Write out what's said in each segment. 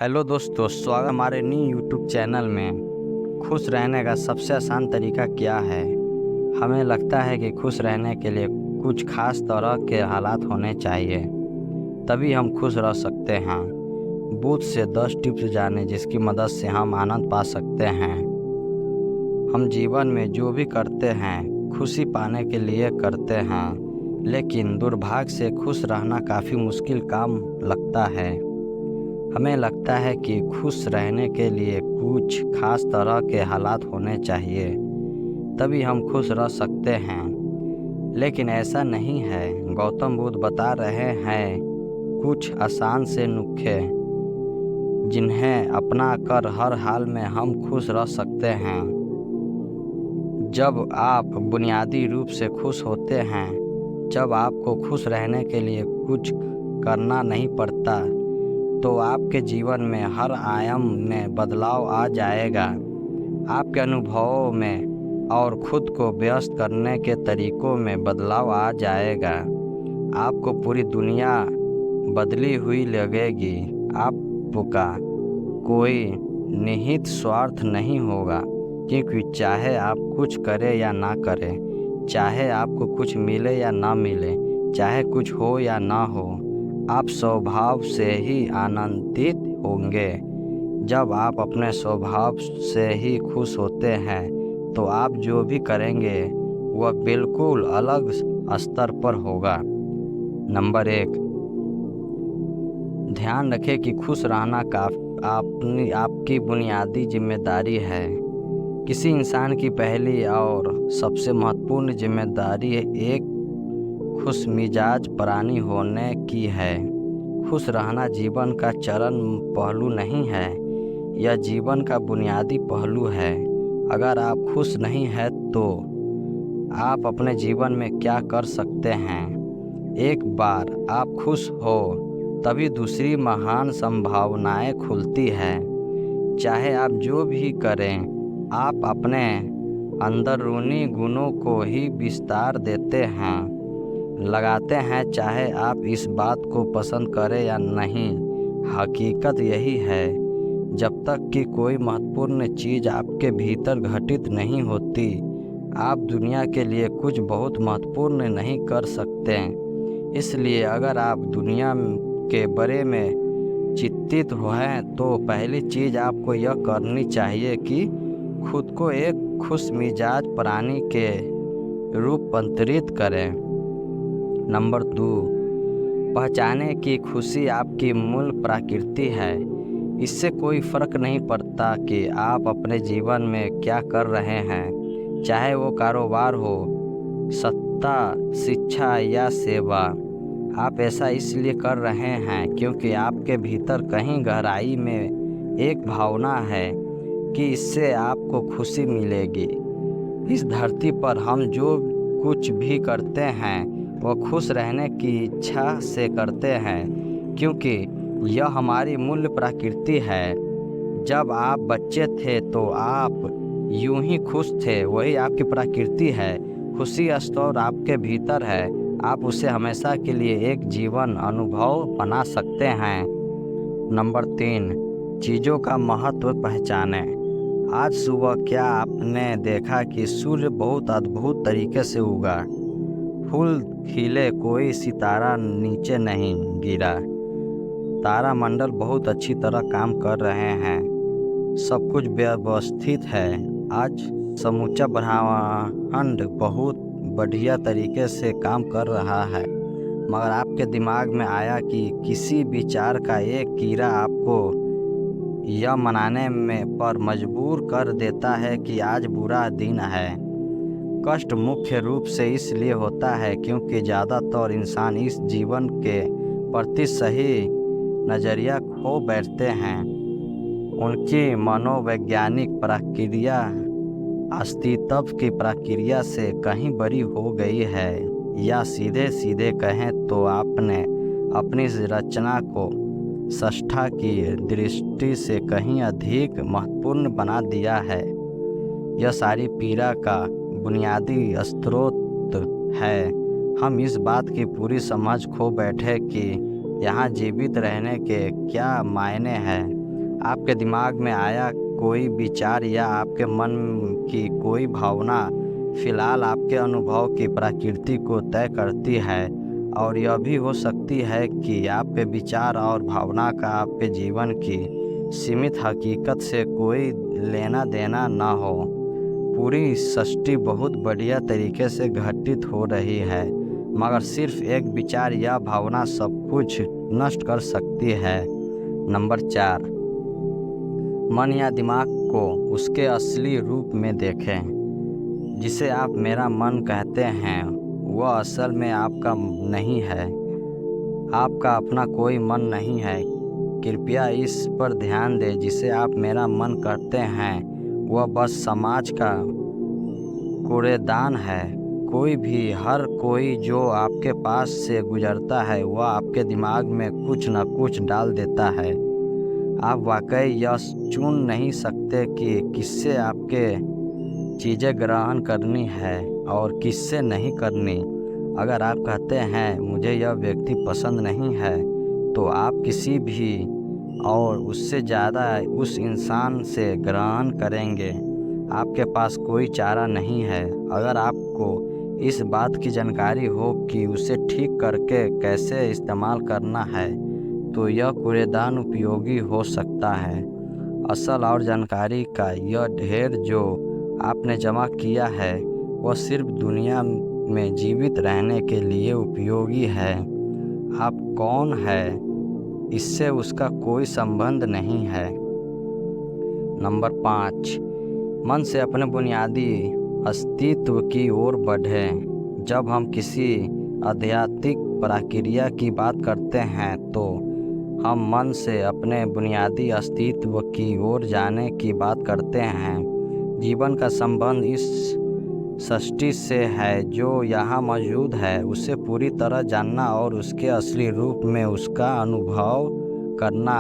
Hello दोस्तों, स्वागत हमारे न्यू यूट्यूब चैनल में। खुश रहने का सबसे आसान तरीका क्या है? हमें लगता है कि खुश रहने के लिए कुछ खास तरह के हालात होने चाहिए, तभी हम खुश रह सकते हैं। बुद्ध से 10 टिप्स जानें जिसकी मदद से हम आनंद पा सकते हैं। हम जीवन में जो भी करते हैं खुशी पाने के लिए करते हैं, लेकिन दुर्भाग्य से खुश रहना काफ़ी मुश्किल काम लगता है। हमें लगता है कि खुश रहने के लिए कुछ खास तरह के हालात होने चाहिए, तभी हम खुश रह सकते हैं, लेकिन ऐसा नहीं है। गौतम बुद्ध बता रहे हैं कुछ आसान से नुस्खे जिन्हें अपना कर हर हाल में हम खुश रह सकते हैं। जब आप बुनियादी रूप से खुश होते हैं, जब आपको खुश रहने के लिए कुछ करना नहीं पड़ता, तो आपके जीवन में हर आयाम में बदलाव आ जाएगा। आपके अनुभवों में और खुद को व्यस्त करने के तरीकों में बदलाव आ जाएगा। आपको पूरी दुनिया बदली हुई लगेगी। आपका कोई निहित स्वार्थ नहीं होगा, क्योंकि चाहे आप कुछ करें या ना करें, चाहे आपको कुछ मिले या ना मिले, चाहे कुछ हो या ना हो, आप स्वभाव से ही आनंदित होंगे। जब आप अपने स्वभाव से ही खुश होते हैं, तो आप जो भी करेंगे वह बिल्कुल अलग स्तर पर होगा। नंबर 1, ध्यान रखें कि खुश रहना आपकी बुनियादी जिम्मेदारी है। किसी इंसान की पहली और सबसे महत्वपूर्ण जिम्मेदारी एक खुश मिजाज प्राणी होने की है। खुश रहना जीवन का चरण पहलू नहीं है, यह जीवन का बुनियादी पहलू है। अगर आप खुश नहीं हैं तो आप अपने जीवन में क्या कर सकते हैं? एक बार आप खुश हो तभी दूसरी महान संभावनाएं खुलती हैं। चाहे आप जो भी करें, आप अपने अंदरूनी गुणों को ही विस्तार देते हैं, लगाते हैं, चाहे आप इस बात को पसंद करें या नहीं। हकीकत यही है, जब तक कि कोई महत्वपूर्ण चीज़ आपके भीतर घटित नहीं होती, आप दुनिया के लिए कुछ बहुत महत्वपूर्ण नहीं कर सकते। इसलिए अगर आप दुनिया के बारे में चिंतित हैं, तो पहली चीज़ आपको यह करनी चाहिए कि खुद को एक खुश मिजाज प्राणी के रूपांतरित करें। नंबर 2, पहचाने कि खुशी आपकी मूल प्रकृति है। इससे कोई फर्क नहीं पड़ता कि आप अपने जीवन में क्या कर रहे हैं, चाहे वो कारोबार हो, सत्ता, शिक्षा या सेवा। आप ऐसा इसलिए कर रहे हैं क्योंकि आपके भीतर कहीं गहराई में एक भावना है कि इससे आपको खुशी मिलेगी। इस धरती पर हम जो कुछ भी करते हैं वह खुश रहने की इच्छा से करते हैं, क्योंकि यह हमारी मूल प्रकृति है। जब आप बच्चे थे तो आप यूं ही खुश थे, वही आपकी प्रकृति है। खुशी स्तर आपके भीतर है, आप उसे हमेशा के लिए एक जीवन अनुभव बना सकते हैं। नंबर 3, चीज़ों का महत्व पहचानें। आज सुबह क्या आपने देखा कि सूर्य बहुत अद्भुत तरीके से उगा? फूल खिले, कोई सितारा नीचे नहीं गिरा। तारामंडल बहुत अच्छी तरह काम कर रहे हैं, सब कुछ व्यवस्थित है। आज समूचा ब्रह्मांड बहुत बढ़िया तरीके से काम कर रहा है, मगर आपके दिमाग में आया कि किसी विचार का एक कीड़ा आपको यह मनाने में पर मजबूर कर देता है कि आज बुरा दिन है। कष्ट मुख्य रूप से इसलिए होता है क्योंकि ज़्यादातर इंसान इस जीवन के प्रति सही नज़रिया खो बैठते हैं। उनकी मनोवैज्ञानिक प्रक्रिया अस्तित्व की प्रक्रिया से कहीं बड़ी हो गई है, या सीधे सीधे कहें तो आपने अपनी रचना को सष्टा की दृष्टि से कहीं अधिक महत्वपूर्ण बना दिया है। यह सारी पीड़ा का बुनियादी स्रोत है। हम इस बात की पूरी समझ खो बैठे कि यहाँ जीवित रहने के क्या मायने हैं। आपके दिमाग में आया कोई विचार या आपके मन की कोई भावना फिलहाल आपके अनुभव की प्रकृति को तय करती है, और यह भी हो सकती है कि आपके विचार और भावना का आपके जीवन की सीमित हकीकत से कोई लेना देना ना हो। पूरी सृष्टि बहुत बढ़िया तरीके से घटित हो रही है, मगर सिर्फ एक विचार या भावना सब कुछ नष्ट कर सकती है। नंबर 4, मन या दिमाग को उसके असली रूप में देखें। जिसे आप मेरा मन कहते हैं वह असल में आपका नहीं है। आपका अपना कोई मन नहीं है। कृपया इस पर ध्यान दें। जिसे आप मेरा मन कहते हैं वह बस समाज का कूड़ेदान है। कोई भी, हर कोई जो आपके पास से गुजरता है वह आपके दिमाग में कुछ न कुछ डाल देता है। आप वाकई यह चुन नहीं सकते कि किससे आपके चीज़ें ग्रहण करनी है और किससे नहीं करनी। अगर आप कहते हैं मुझे यह व्यक्ति पसंद नहीं है, तो आप किसी भी और उससे ज़्यादा उस इंसान से ग्रहण करेंगे। आपके पास कोई चारा नहीं है। अगर आपको इस बात की जानकारी हो कि उसे ठीक करके कैसे इस्तेमाल करना है, तो यह कूड़ेदान उपयोगी हो सकता है। असल और जानकारी का यह ढेर जो आपने जमा किया है वह सिर्फ दुनिया में जीवित रहने के लिए उपयोगी है। आप कौन है इससे उसका कोई संबंध नहीं है। नंबर 5, मन से अपने बुनियादी अस्तित्व की ओर बढ़ें। जब हम किसी आध्यात्मिक प्रक्रिया की बात करते हैं तो हम मन से अपने बुनियादी अस्तित्व की ओर जाने की बात करते हैं। जीवन का संबंध इस सृष्टि से है जो यहाँ मौजूद है, उसे पूरी तरह जानना और उसके असली रूप में उसका अनुभव करना।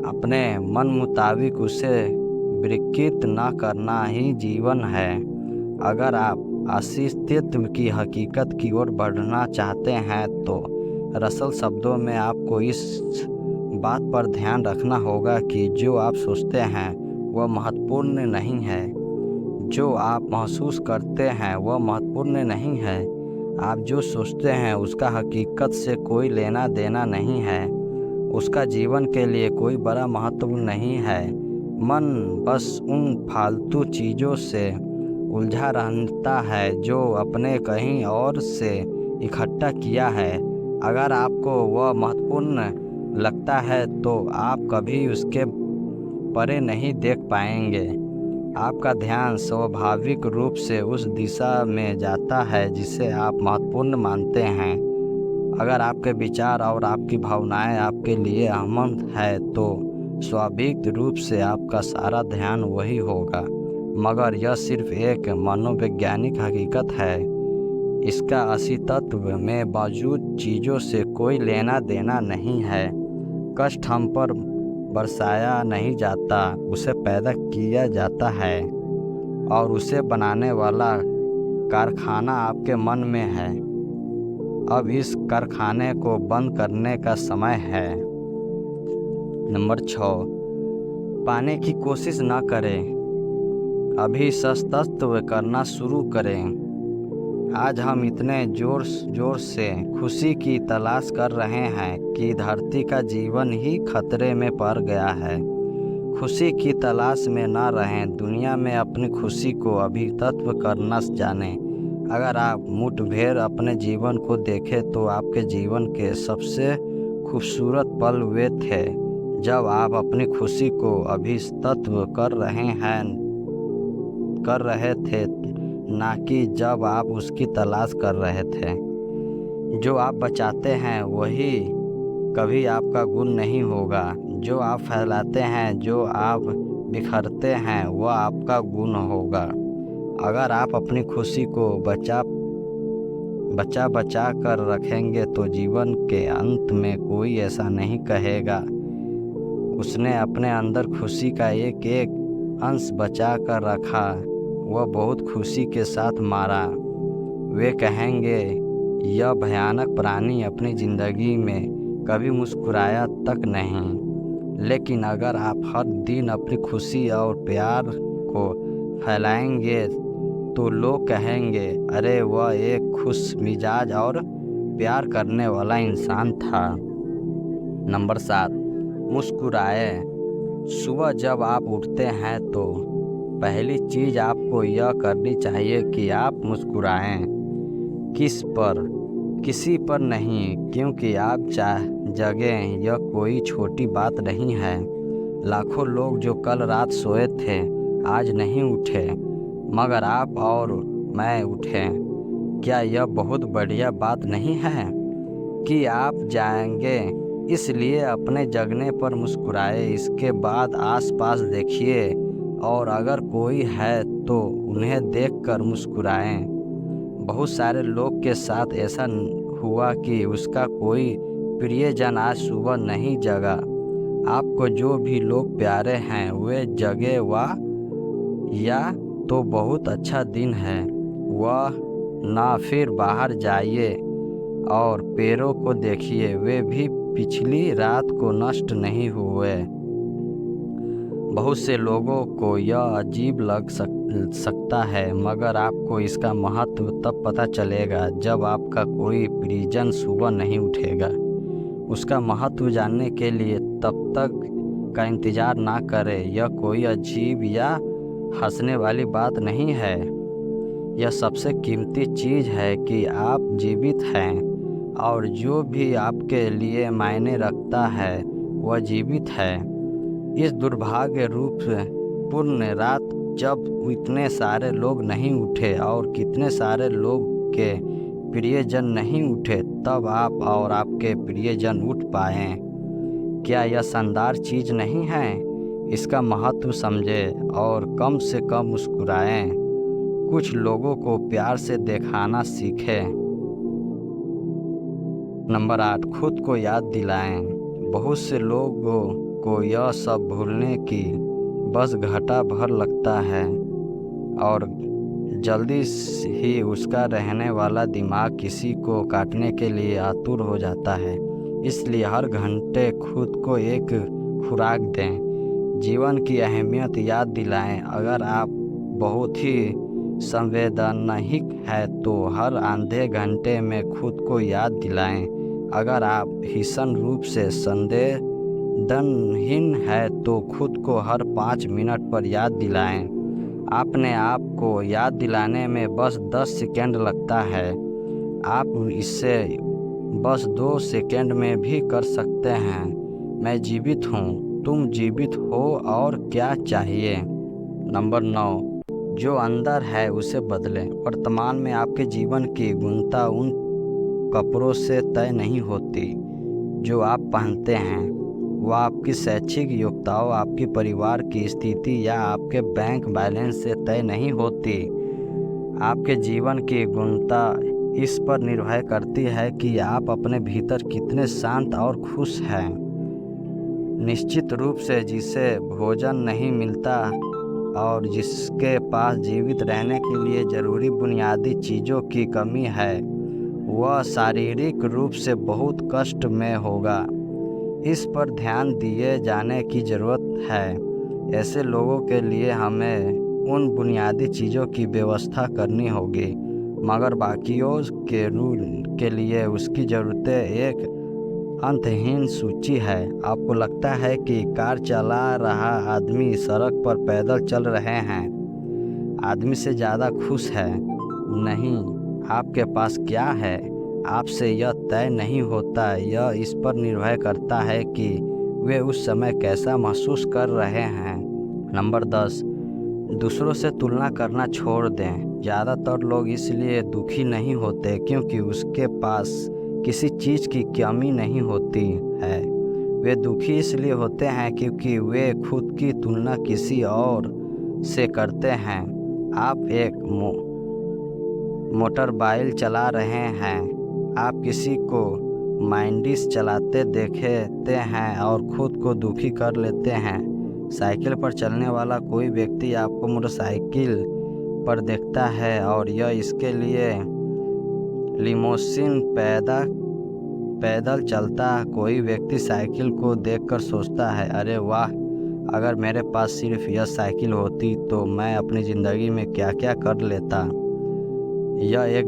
अपने मन मुताबिक उसे विकृत न करना ही जीवन है। अगर आप अस्तित्व की हकीकत की ओर बढ़ना चाहते हैं तो सरल शब्दों में आपको इस बात पर ध्यान रखना होगा कि जो आप सोचते हैं वह महत्वपूर्ण नहीं है। जो आप महसूस करते हैं वह महत्वपूर्ण नहीं है। आप जो सोचते हैं उसका हकीकत से कोई लेना देना नहीं है। उसका जीवन के लिए कोई बड़ा महत्व नहीं है। मन बस उन फालतू चीज़ों से उलझा रहता है जो अपने कहीं और से इकट्ठा किया है। अगर आपको वह महत्वपूर्ण लगता है तो आप कभी उसके परे नहीं देख पाएंगे। आपका ध्यान स्वाभाविक रूप से उस दिशा में जाता है जिसे आप महत्वपूर्ण मानते हैं। अगर आपके विचार और आपकी भावनाएं आपके लिए अहम है तो स्वाभाविक रूप से आपका सारा ध्यान वही होगा। मगर यह सिर्फ एक मनोवैज्ञानिक हकीकत है। इसका अस्तित्व में मौजूद चीज़ों से कोई लेना देना नहीं है। कष्ट हम पर बरसाया नहीं जाता, उसे पैदा किया जाता है और उसे बनाने वाला कारखाना आपके मन में है। अब इस कारखाने को बंद करने का समय है। नंबर 6, पाने की कोशिश न करें, अभी सशस्त्र करना शुरू करें। आज हम इतने जोर से खुशी की तलाश कर रहे हैं कि धरती का जीवन ही खतरे में पड़ गया है। खुशी की तलाश में न रहें। दुनिया में अपनी खुशी को अभी तत्व करना जानें। अगर आप मुठभेड़ अपने जीवन को देखें तो आपके जीवन के सबसे खूबसूरत पल वे थे जब आप अपनी खुशी को अभी तत्व कर रहे थे, ना कि जब आप उसकी तलाश कर रहे थे। जो आप बचाते हैं वही कभी आपका गुण नहीं होगा। जो आप फैलाते हैं, जो आप बिखरते हैं, वह आपका गुण होगा। अगर आप अपनी खुशी को बचा कर रखेंगे तो जीवन के अंत में कोई ऐसा नहीं कहेगा उसने अपने अंदर खुशी का एक अंश बचा कर रखा, वह बहुत खुशी के साथ मारा। वे कहेंगे यह भयानक प्राणी अपनी ज़िंदगी में कभी मुस्कुराया तक नहीं। लेकिन अगर आप हर दिन अपनी खुशी और प्यार को फैलाएंगे तो लोग कहेंगे, अरे वह एक खुश मिजाज और प्यार करने वाला इंसान था। नंबर 7, मुस्कुराएं। सुबह जब आप उठते हैं तो पहली चीज़ आपको यह करनी चाहिए कि आप मुस्कुराएं। किस पर? किसी पर नहीं, क्योंकि आप जगें यह कोई छोटी बात नहीं है। लाखों लोग जो कल रात सोए थे आज नहीं उठे, मगर आप और मैं उठे। क्या यह बहुत बढ़िया बात नहीं है कि आप जाएंगे? इसलिए अपने जगने पर मुस्कुराए। इसके बाद आसपास देखिए और अगर कोई है तो उन्हें देखकर मुस्कुराएं। बहुत सारे लोग के साथ ऐसा हुआ कि उसका कोई प्रियजन आज सुबह नहीं जगा। आपको जो भी लोग प्यारे हैं वे जगे या तो बहुत अच्छा दिन है वह ना। फिर बाहर जाइए और पेड़ों को देखिए, वे भी पिछली रात को नष्ट नहीं हुए। बहुत से लोगों को यह अजीब लग सकता है, मगर आपको इसका महत्व तब पता चलेगा जब आपका कोई परिजन सुबह नहीं उठेगा। उसका महत्व जानने के लिए तब तक का इंतज़ार ना करें। यह कोई अजीब या हंसने वाली बात नहीं है। यह सबसे कीमती चीज़ है कि आप जीवित हैं और जो भी आपके लिए मायने रखता है वह जीवित है। इस दुर्भाग्य रूप पूर्ण रात जब इतने सारे लोग नहीं उठे और कितने सारे लोग के प्रियजन नहीं उठे, तब आप और आपके प्रियजन उठ पाए। क्या यह शानदार चीज़ नहीं है? इसका महत्व समझें और कम से कम मुस्कुराएं। कुछ लोगों को प्यार से दिखाना सीखें। नंबर 8, खुद को याद दिलाएं। बहुत से लोगों को यह सब भूलने की बस घंटा भर लगता है और जल्दी ही उसका रहने वाला दिमाग किसी को काटने के लिए आतुर हो जाता है। इसलिए हर घंटे खुद को एक खुराक दें। जीवन की अहमियत याद दिलाएं। अगर आप बहुत ही संवेदनहीन है तो हर आधे घंटे में खुद को याद दिलाएं। अगर आप भीषण रूप से संवेदनहीन है तो खुद को हर 5 मिनट पर याद दिलाएं। अपने आप को याद दिलाने में बस 10 सेकंड लगता है। आप इसे बस 2 सेकंड में भी कर सकते हैं। मैं जीवित हूँ, तुम जीवित हो और क्या चाहिए। नंबर 9, जो अंदर है उसे बदलें। वर्तमान में आपके जीवन की गुणवत्ता उन कपड़ों से तय नहीं होती जो आप पहनते हैं। वह आपकी शैक्षिक योग्यताओं, आपकी परिवार की स्थिति या आपके बैंक बैलेंस से तय नहीं होती। आपके जीवन की गुणवत्ता इस पर निर्भर करती है कि आप अपने भीतर कितने शांत और खुश हैं। निश्चित रूप से जिसे भोजन नहीं मिलता और जिसके पास जीवित रहने के लिए ज़रूरी बुनियादी चीज़ों की कमी है, वह शारीरिक रूप से बहुत कष्ट में होगा। इस पर ध्यान दिए जाने की ज़रूरत है। ऐसे लोगों के लिए हमें उन बुनियादी चीज़ों की व्यवस्था करनी होगी, मगर बाकियों के लिए उसकी ज़रूरतें एक अंतहीन सूची है। आपको लगता है कि कार चला रहा आदमी सड़क पर पैदल चल रहे हैं आदमी से ज़्यादा खुश है? नहीं। आपके पास क्या है आपसे यह तय नहीं होता। यह इस पर निर्भर करता है कि वे उस समय कैसा महसूस कर रहे हैं। नंबर 10, दूसरों से तुलना करना छोड़ दें। ज़्यादातर लोग इसलिए दुखी नहीं होते क्योंकि उसके पास किसी चीज़ की कमी नहीं होती है। वे दुखी इसलिए होते हैं क्योंकि वे खुद की तुलना किसी और से करते हैं। आप एक मोटरबाइक चला रहे हैं, आप किसी को मर्सिडीज चलाते देखते हैं और खुद को दुखी कर लेते हैं। साइकिल पर चलने वाला कोई व्यक्ति आपको मोटरसाइकिल पर देखता है और यह इसके लिए लिमोसिन पैदा पैदल चलता कोई व्यक्ति साइकिल को देखकर सोचता है, अरे वाह, अगर मेरे पास सिर्फ यह साइकिल होती तो मैं अपनी ज़िंदगी में क्या क्या कर लेता। यह एक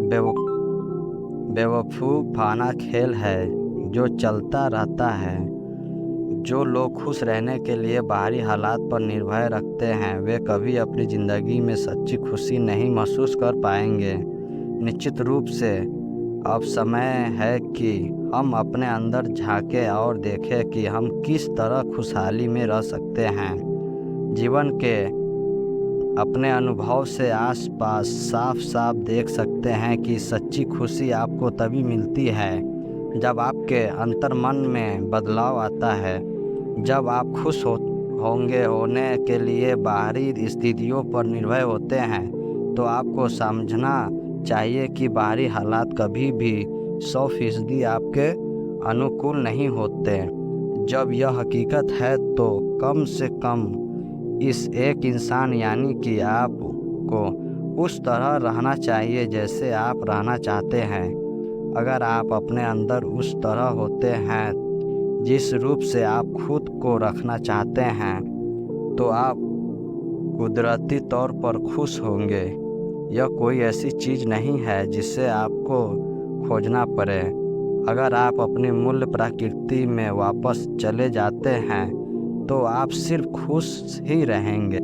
बेवकूफ़ाना खेल है जो चलता रहता है। जो लोग खुश रहने के लिए बाहरी हालात पर निर्भर रखते हैं वे कभी अपनी ज़िंदगी में सच्ची खुशी नहीं महसूस कर पाएंगे। निश्चित रूप से अब समय है कि हम अपने अंदर झांकें और देखें कि हम किस तरह खुशहाली में रह सकते हैं। जीवन के अपने अनुभव से आसपास साफ साफ देख सकते हैं कि सच्ची खुशी आपको तभी मिलती है जब आपके अंतर्मन में बदलाव आता है। जब आप खुश होने के लिए बाहरी स्थितियों पर निर्भर होते हैं तो आपको समझना चाहिए कि बाहरी हालात कभी भी 100% आपके अनुकूल नहीं होते। जब यह हकीकत है तो कम से कम इस एक इंसान यानी कि आपको उस तरह रहना चाहिए जैसे आप रहना चाहते हैं। अगर आप अपने अंदर उस तरह होते हैं जिस रूप से आप खुद को रखना चाहते हैं तो आप कुदरती तौर पर खुश होंगे। यह कोई ऐसी चीज़ नहीं है जिसे आपको खोजना पड़े। अगर आप अपनी मूल प्रकृति में वापस चले जाते हैं तो आप सिर्फ खुश ही रहेंगे।